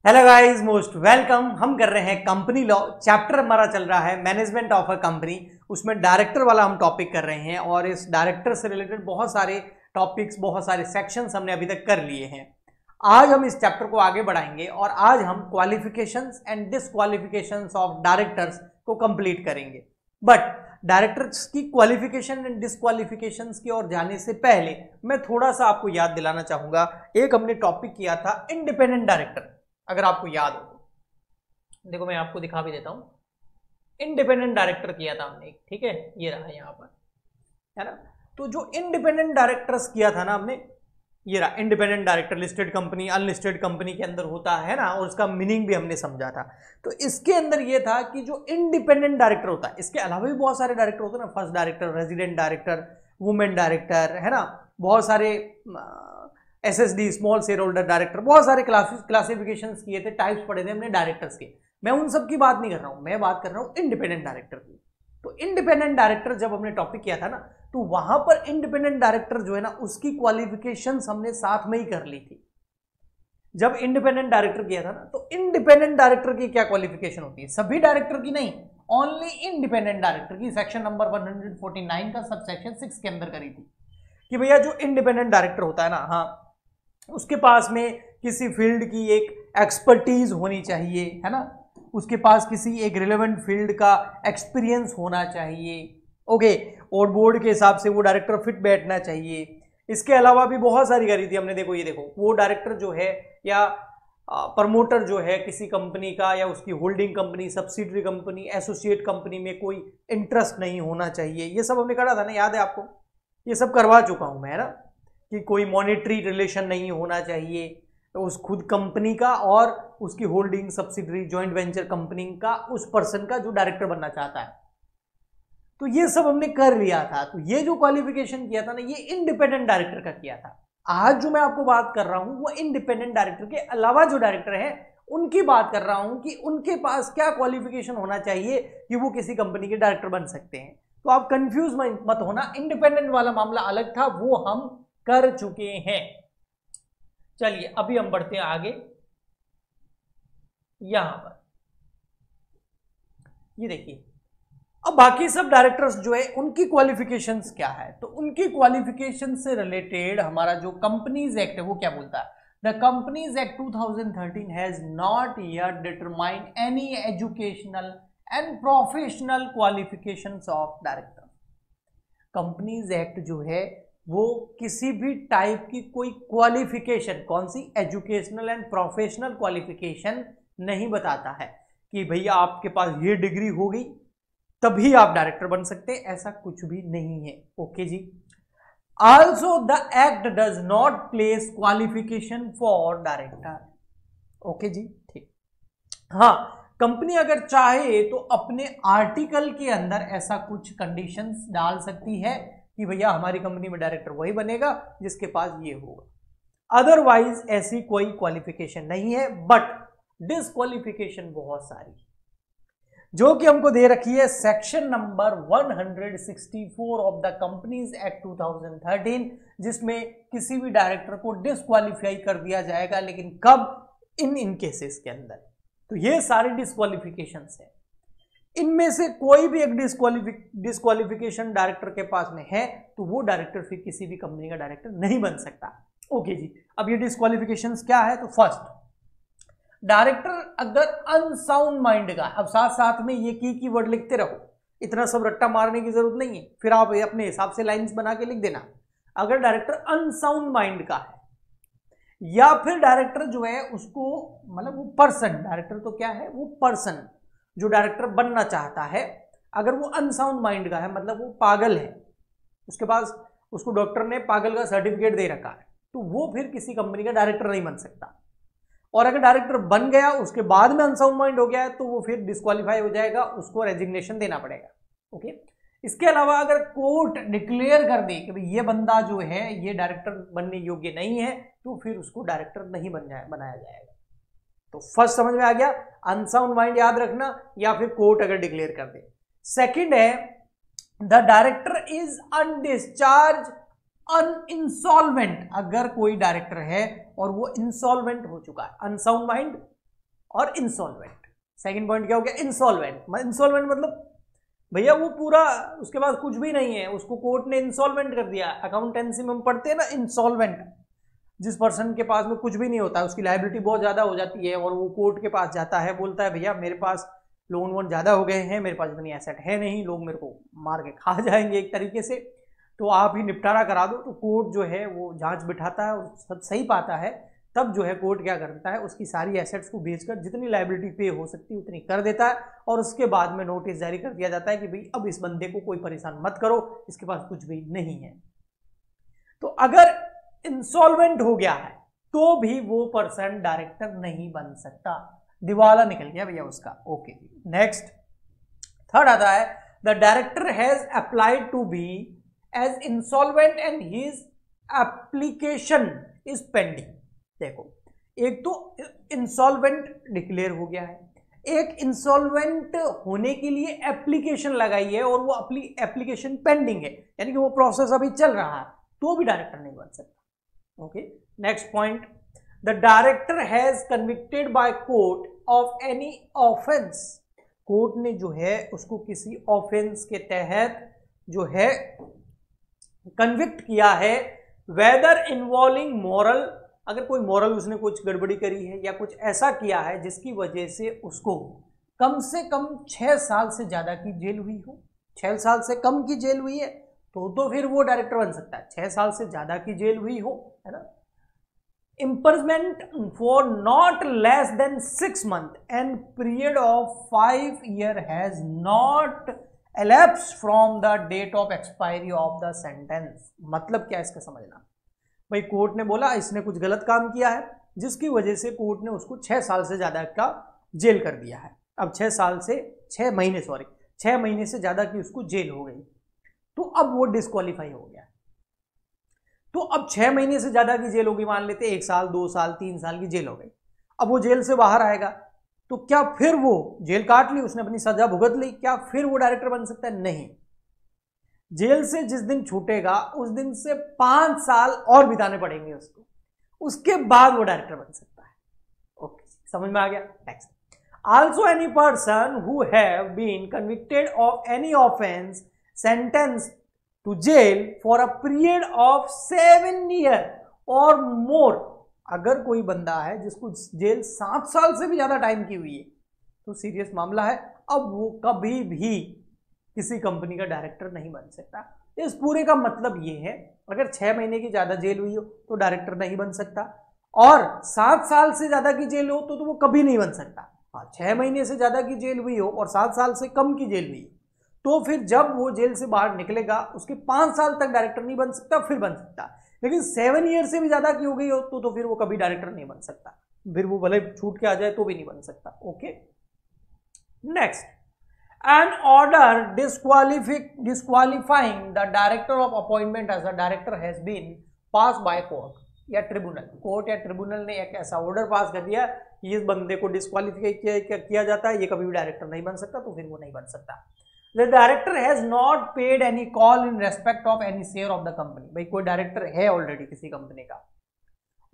Hello guys, most welcome. हम कर रहे हैं कंपनी लॉ। चैप्टर हमारा चल रहा है मैनेजमेंट ऑफ अ कंपनी। उसमें डायरेक्टर वाला हम टॉपिक कर रहे हैं और इस डायरेक्टर से रिलेटेड बहुत सारे टॉपिक्स, बहुत सारे सेक्शंस हमने अभी तक कर लिए हैं। आज हम इस चैप्टर को आगे बढ़ाएंगे और आज हम qualifications and disqualifications of directors को कंप्लीट करेंगे। बट डायरेक्टर्स की क्वालिफिकेशन एंड डिसक्वालिफिकेशंस की ओर जाने से पहले मैं थोड़ा सा आपको याद दिलाना चाहूंगा। एक हमने टॉपिक किया था इंडिपेंडेंट डायरेक्टर, अगर आपको याद हो तो देखो मैं आपको दिखा भी देता हूं। इंडिपेंडेंट डायरेक्टर किया था हमने, ठीक है, ये रहा यहां पर, है ना। तो जो इंडिपेंडेंट डायरेक्टर्स किया था ना हमने, ये रहा independent director. Listed company, unlisted company के अंदर होता है ना, और उसका मीनिंग भी हमने समझा था। तो इसके अंदर ये था कि जो इंडिपेंडेंट डायरेक्टर होता है, इसके अलावा भी बहुत सारे डायरेक्टर होते हैं ना, first director, resident director, women director, है ना, बहुत सारे SSD, small share holder director, बहुत सारे क्लासिफिकेशंस किए थे, टाइप्स पढ़े थे हमने डायरेक्टर्स के। मैं उन सब की बात नहीं कर रहा हूं, मैं बात कर रहा हूं इंडिपेंडेंट डायरेक्टर की। तो इंडिपेंडेंट डायरेक्टर जब हमने टॉपिक किया था ना, तो वहां पर इंडिपेंडेंट डायरेक्टर जो है ना, उसकी क्वालिफिकेशंस हमने साथ में ही कर ली थी। जब इंडिपेंडेंट डायरेक्टर किया था ना, तो इंडिपेंडेंट डायरेक्टर की क्या क्वालिफिकेशन होती है, सभी डायरेक्टर की नहीं, ओनली इंडिपेंडेंट डायरेक्टर की सेक्शन नंबर 149 का सबसेक्शन 6 के अंदर करी थी कि भैया जो इंडिपेंडेंट डायरेक्टर होता है ना, हाँ, उसके पास में किसी फील्ड की एक एक्सपर्टीज होनी चाहिए, है ना, उसके पास किसी एक रिलेवेंट फील्ड का एक्सपीरियंस होना चाहिए, ओके, और बोर्ड के हिसाब से वो डायरेक्टर फिट बैठना चाहिए। इसके अलावा भी बहुत सारी करी थी हमने। देखो ये देखो, वो डायरेक्टर जो है या प्रमोटर जो है किसी कंपनी का, या उसकी holding company, subsidiary company, associate company में कोई इंटरेस्ट नहीं होना चाहिए। ये सब हमने करा था ना, याद है आपको? ये सब करवा चुका हूं मैं, है ना, कि कोई मॉनेटरी रिलेशन नहीं होना चाहिए तो उस खुद कंपनी का और उसकी holding, subsidiary, joint venture company का, उस पर्सन का जो डायरेक्टर बनना चाहता है। तो ये सब हमने कर लिया था। तो ये जो क्वालिफिकेशन किया था ना, ये इंडिपेंडेंट डायरेक्टर का किया था। आज जो मैं आपको बात कर रहा हूं वो इंडिपेंडेंट डायरेक्टर के अलावा जो डायरेक्टर है उनकी बात कर रहा हूं कि उनके पास क्या क्वालिफिकेशन होना चाहिए कि वो किसी कंपनी के डायरेक्टर बन सकते हैं। तो आप कंफ्यूज मत होना, इंडिपेंडेंट वाला मामला अलग था, वो हम कर चुके हैं। चलिए अभी हम बढ़ते हैं आगे। यहां पर ये देखिए, अब बाकी सब डायरेक्टर्स जो है उनकी क्वालिफिकेशंस क्या है, तो उनकी क्वालिफिकेशन से रिलेटेड हमारा जो कंपनीज एक्ट है वो क्या बोलता है। The companies act 2013 has not yet determined any educational and professional qualifications of director. Companies act जो है वो किसी भी टाइप की कोई क्वालिफिकेशन, कौन सी, एजुकेशनल एंड प्रोफेशनल क्वालिफिकेशन नहीं बताता है कि भैया आपके पास ये डिग्री होगी तभी आप डायरेक्टर बन सकते हैं, ऐसा कुछ भी नहीं है। ओके जी। Also the act does not place qualification for director. Okay जी, ठीक। हाँ, कंपनी अगर चाहे तो अपने आर्टिकल के अंदर ऐसा कुछ कंडीशंस डाल सकती है कि भैया हमारी कंपनी में डायरेक्टर वही बनेगा जिसके पास ये होगा। अदरवाइज ऐसी कोई क्वालिफिकेशन नहीं है। बट डिसक्वालिफिकेशन बहुत सारी जो कि हमको दे रखी है section number 164 of the companies act 2013, जिसमें किसी भी डायरेक्टर को डिसक्वालीफाई कर दिया जाएगा, लेकिन कब, इन केसेस के अंदर। तो ये सारी डिसक्वालिफिकेशंस है, इनमें से कोई भी एक डिसक्वालिफिकेशन डायरेक्टर के पास में है तो वो डायरेक्टर फिर किसी भी कंपनी का डायरेक्टर नहीं बन सकता। ओके जी, अब ये डिसक्वालिफिकेशंस क्या है, तो फर्स्ट, डायरेक्टर अगर अनसाउंड माइंड का, अब साथ साथ में ये की वर्ड लिखते रहो, इतना सब रट्टा मारने की जरूरत नहीं है, फिर आप अपने हिसाब से लाइंस बना के लिख देना। अगर डायरेक्टर अनसाउंड माइंड का है, या फिर डायरेक्टर जो है उसको, मतलब वो पर्सन, डायरेक्टर तो क्या है, वो पर्सन जो डायरेक्टर बनना चाहता है, अगर वो अनसाउंड माइंड का है, मतलब वो पागल है, उसके पास, उसको डॉक्टर ने पागल का सर्टिफिकेट दे रखा है, तो वो फिर किसी कंपनी का डायरेक्टर नहीं बन सकता। और अगर डायरेक्टर बन गया उसके बाद में अनसाउंड माइंड हो गया है तो वो फिर डिस्क्वालीफाई हो जाएगा, उसको रेजिग्नेशन देना पड़ेगा। ओके। इसके अलावा अगर कोर्ट डिक्लेयर कर दे कि भाई ये बंदा जो है ये डायरेक्टर बनने योग्य नहीं है, तो फिर उसको डायरेक्टर नहीं बनाया जाएगा। तो फर्स्ट समझ में आ गया, अनसाउंड माइंड याद रखना, या फिर कोर्ट अगर डिक्लेयर कर दे। सेकंड है, द डायरेक्टर इज अनडिस्चार्ज अनइंसॉल्वेंट। अगर कोई डायरेक्टर है और वो इंसॉल्वेंट हो चुका है, अनसाउंड माइंड और इंसॉल्वेंट। सेकंड पॉइंट क्या हो गया, इंसॉल्वेंट। इंसॉल्वेंट मतलब भैया वो पूरा उसके पास कुछ भी नहीं है, उसको कोर्ट ने इंसॉल्वेंट कर दिया। अकाउंटेंसी में हम पढ़ते हैं ना इंसॉल्वेंट, जिस पर्सन के पास में कुछ भी नहीं होता, उसकी लायबिलिटी बहुत ज्यादा हो जाती है और वो कोर्ट के पास जाता है, बोलता है भैया मेरे पास लोन वोन ज्यादा हो गए हैं, मेरे पास इतनी एसेट है नहीं, लोग मेरे को मार के खा जाएंगे एक तरीके से, तो आप ही निपटारा करा दो। तो कोर्ट जो है वो जांच बिठाता है और सब सही पाता है, तब जो है कोर्ट क्या करता है, उसकी सारी एसेट्स को बेचकर जितनी लायबिलिटी पे हो सकती है उतनी कर देता है और उसके बाद में नोटिस जारी कर दिया जाता है कि भाई अब इस बंदे को कोई परेशान मत करो, इसके पास कुछ भी नहीं है। तो अगर इंसॉल्वेंट हो गया है तो भी वो पर्सन डायरेक्टर नहीं बन सकता, दिवाला निकल गया भैया उसका। ओके, नेक्स्ट थर्ड आता है the director has applied to be as insolvent and his application is pending. देखो, एक तो इंसॉल्वेंट डिक्लेयर हो गया है, एक इंसॉल्वेंट होने के लिए एप्लीकेशन लगाई है और वो एप्लीकेशन पेंडिंग है, यानी कि वो प्रोसेस अभी चल रहा है, तो भी डायरेक्टर नहीं बन सकता। Okay, next point, the director has convicted by court of any offence. Court ने जो है उसको किसी ऑफेंस के तहत जो है कन्विक्ट किया है, वेदर इन्वॉल्विंग मॉरल, अगर कोई मॉरल उसने कुछ गड़बड़ी करी है या कुछ ऐसा किया है जिसकी वजह से उसको कम से कम 6 साल से ज्यादा की जेल हुई हो, 6 साल से कम की जेल हुई है तो फिर वो डायरेक्टर बन सकता है, 6 साल से ज्यादा की जेल हुई हो, है ना। Imprisonment for not less than 6 months and period of 5 years has not elapsed from the date of expiry of the sentence. मतलब क्या इसका समझना, भाई कोर्ट ने बोला इसने कुछ गलत काम किया है जिसकी वजह से कोर्ट ने उसको 6 साल से ज्यादा का जेल कर दिया है। अब 6 महीने से ज्यादा की उसको जेल हो गई, तो अब वो डिस्क्वालीफाई हो गया। तो अब 6 महीने से ज्यादा की जेल होगी, मान लेते 1 साल 2 साल 3 साल की जेल हो गई। अब वो जेल से बाहर आएगा तो क्या फिर वो जेल काट ली, उसने अपनी सजा भुगत ली, क्या फिर वो डायरेक्टर बन सकता है? नहीं। जेल से जिस दिन छूटेगा उस दिन से 5 साल और बिताने पड़ेंगे उसको, उसके बाद वो डायरेक्टर बन सकता है। ओके, समझ में आ गया। Next, also any person who have been convicted of any offence sentence to jail for a period of 7 years और मोर। अगर कोई बंदा है जिसको जेल 7 साल से भी ज्यादा टाइम की हुई है तो सीरियस मामला है, अब वो कभी भी किसी कंपनी का डायरेक्टर नहीं बन सकता। इस पूरे का मतलब ये है, अगर 6 महीने की ज्यादा जेल हुई हो तो डायरेक्टर नहीं बन सकता, और 7 साल से ज्यादा की जेल हो तो वो कभी नहीं बन सकता। हाँ, 6 महीने से ज्यादा की जेल हुई हो और 7 साल से कम की जेल हुई तो फिर जब वो जेल से बाहर निकलेगा उसके 5 साल तक डायरेक्टर नहीं बन सकता, फिर बन सकता। लेकिन 7 years से भी ज्यादा की हो गई हो तो फिर वो कभी डायरेक्टर नहीं बन सकता, फिर वो भले छूट के आ जाए तो भी नहीं बन सकता। Okay, next, an order disqualifying the director of appointment as a director has been passed by court या ट्रिब्यूनल। कोर्ट या ट्रिब्यूनल ने एक ऐसा ऑर्डर पास कर दिया कि इस बंदे को डिस्क्वालीफाई किया जाता है, ये कभी भी डायरेक्टर नहीं बन सकता, तो फिर वो नहीं बन सकता। The director has not paid any call in respect of any share of the company। भाई कोई डायरेक्टर है ऑलरेडी किसी कंपनी का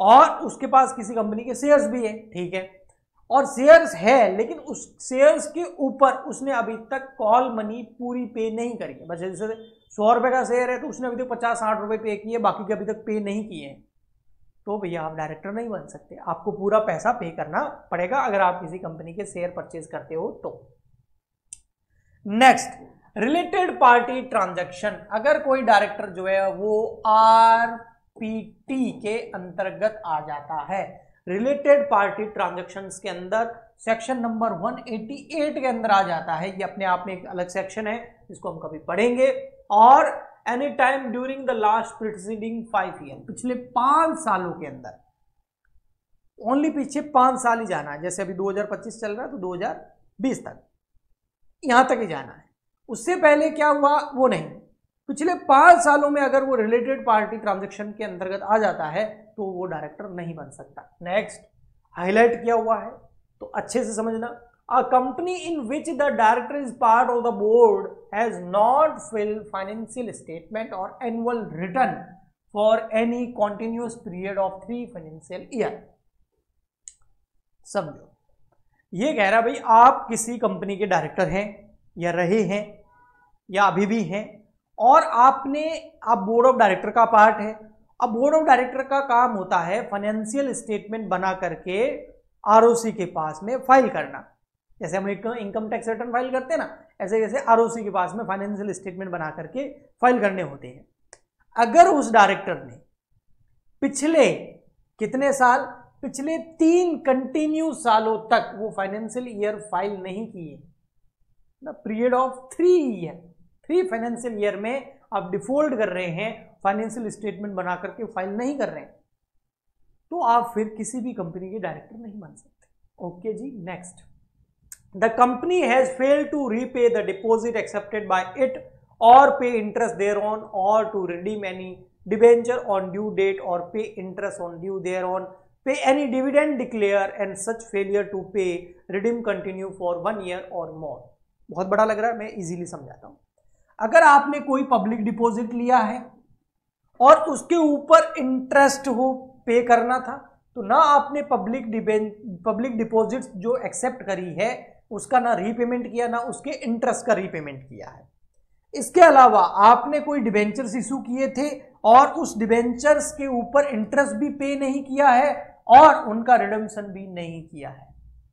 और उसके पास किसी कंपनी के शेयर्स भी है, ठीक है, और शेयर्स है लेकिन उस शेयर्स के ऊपर उसने अभी तक कॉल मनी पूरी पे नहीं करी है। बस जैसे 100 रुपए का शेयर है तो उसने अभी तक 50-60 रुपए पे किए, बाकी के अभी तक पे नहीं किए हैं, तो भैया आप डायरेक्टर नहीं बन सकते, आपको पूरा पैसा पे करना पड़ेगा अगर आप किसी कंपनी के शेयर परचेज करते हो तो। Next, related party transaction. अगर कोई डायरेक्टर जो है वो आरपीटी के अंतर्गत आ जाता है, रिलेटेड पार्टी ट्रांजैक्शंस के अंदर सेक्शन नंबर 188 के अंदर आ जाता है, ये अपने आप में एक अलग सेक्शन है जिसको हम कभी पढ़ेंगे। और any time during the last preceding 5 years, पिछले 5 सालों के अंदर, ओनली पीछे 5 साल ही जाना है, जैसे अभी 2025 चल रहा है तो 2020 तक, यहां तक ही जाना है। उससे पहले क्या हुआ वो नहीं, पिछले 5 सालों में अगर वो रिलेटेड पार्टी ट्रांजैक्शन के अंतर्गत आ जाता है तो वो डायरेक्टर नहीं बन सकता। नेक्स्ट, हाईलाइट किया हुआ है तो अच्छे से समझना, a company in which the director is part of the board has not filed financial statement or annual return for any continuous period of 3 financial years। समझो, ये कह रहा भाई आप किसी कंपनी के डायरेक्टर हैं या रहे हैं या अभी भी हैं, और आप बोर्ड ऑफ डायरेक्टर का पार्ट है। अब बोर्ड ऑफ डायरेक्टर का काम होता है फाइनेंशियल स्टेटमेंट बना करके आरओसी के पास में फाइल करना। जैसे हम इनकम टैक्स रिटर्न फाइल करते हैं ना, ऐसे जैसे आरओसी के पास में फाइनेंशियल स्टेटमेंट बना करके फाइल करने होते हैं। अगर उस डायरेक्टर ने पिछले कितने साल, पिछले 3 कंटिन्यू सालों तक वो फाइनेंशियल ईयर फाइल नहीं किए, पीरियड ऑफ 3 फाइनेंशियल ईयर में आप डिफॉल्ट कर रहे हैं, फाइनेंशियल स्टेटमेंट बना करके फाइल नहीं कर रहे हैं, तो आप फिर किसी भी कंपनी के डायरेक्टर नहीं बन सकते। ओके जी, next, the company has failed to repay the deposit accepted by it or pay interest thereon or to redeem any debenture on due date or pay interest on due thereon, pay any dividend declare and such failure to pay redeem continue for 1 year or more. बहुत बड़ा लग रहा है, मैं easily समझाता हूं। अगर आपने कोई पब्लिक डिपॉजिट लिया है और उसके ऊपर इंटरेस्ट हो पे करना था, तो ना आपने पब्लिक डिपॉजिट जो एक्सेप्ट करी है उसका ना रीपेमेंट किया, ना उसके इंटरेस्ट का रीपेमेंट किया है। इसके अलावा आपने कोई डिबेंचर्स इशू किए थे और उस डिबेंचर्स के ऊपर इंटरेस्ट भी पे नहीं किया है और उनका रिडम्पशन भी नहीं किया है,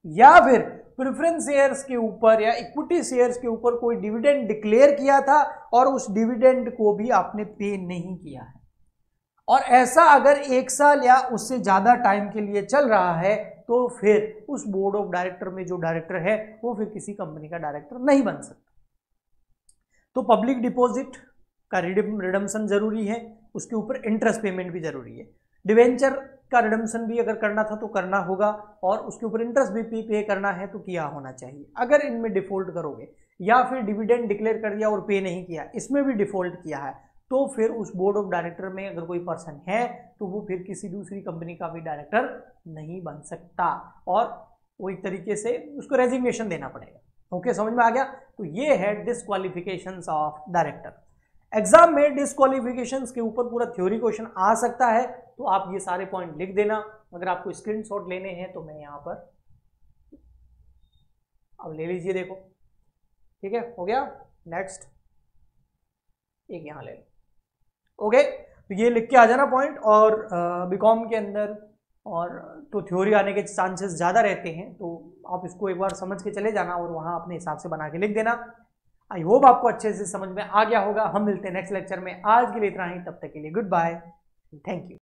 या फिर प्रेफरेंस शेयर्स के ऊपर या इक्विटी शेयर्स के ऊपर कोई डिविडेंड डिक्लेयर किया था और उस डिविडेंड को भी आपने पे नहीं किया है, और ऐसा अगर 1 साल या उससे ज्यादा टाइम के लिए चल रहा है, तो फिर उस बोर्ड ऑफ डायरेक्टर में जो डायरेक्टर है वो फिर किसी कंपनी का डायरेक्टर नहीं बन सकता। तो पब्लिक डिपॉजिट का रिडम्पशन जरूरी है, उसके ऊपर इंटरेस्ट पेमेंट भी जरूरी है। डिवेंचर का रिडम्पशन भी अगर करना था तो करना होगा, और उसके ऊपर इंटरेस्ट भी पे करना है तो किया होना चाहिए। अगर इनमें डिफॉल्ट करोगे या फिर डिविडेंड डिक्लेयर कर दिया और पे नहीं किया, इसमें भी डिफॉल्ट किया है, तो फिर उस बोर्ड ऑफ डायरेक्टर में अगर कोई पर्सन है तो वो फिर किसी दूसरी कंपनी का भी डायरेक्टर नहीं बन सकता, और वो एक तरीके से उसको रेजिग्नेशन देना पड़ेगा। ओके, समझ में आ गया? तो ये है डिस्क्वालिफिकेशंस ऑफ डायरेक्टर। एग्जाम में डिस्क्वालिफिकेशंस के ऊपर पूरा थ्योरी क्वेश्चन आ सकता है, तो आप ये सारे पॉइंट लिख देना। अगर आपको स्क्रीनशॉट लेने हैं तो मैं यहाँ पर अब ले लीजिए, देखो, ठीक है, हो गया। नेक्स्ट, एक यहाँ ले लो। ओके, तो ये लिख के आ जाना पॉइंट, और बीकॉम के अंदर और तो थ्योरी आने के चांसेस ज़्यादा रहते हैं, तो आप इसको एक बार समझ के चले जाना और वहाँ अपने हिसाब से बना के लिख देना। आई होप आपको अच्छे से समझ में आ गया होगा। हम मिलते हैं नेक्स्ट लेक्चर में। आज के लिए इतना ही, तब तक के लिए गुड बाय, थैंक यू।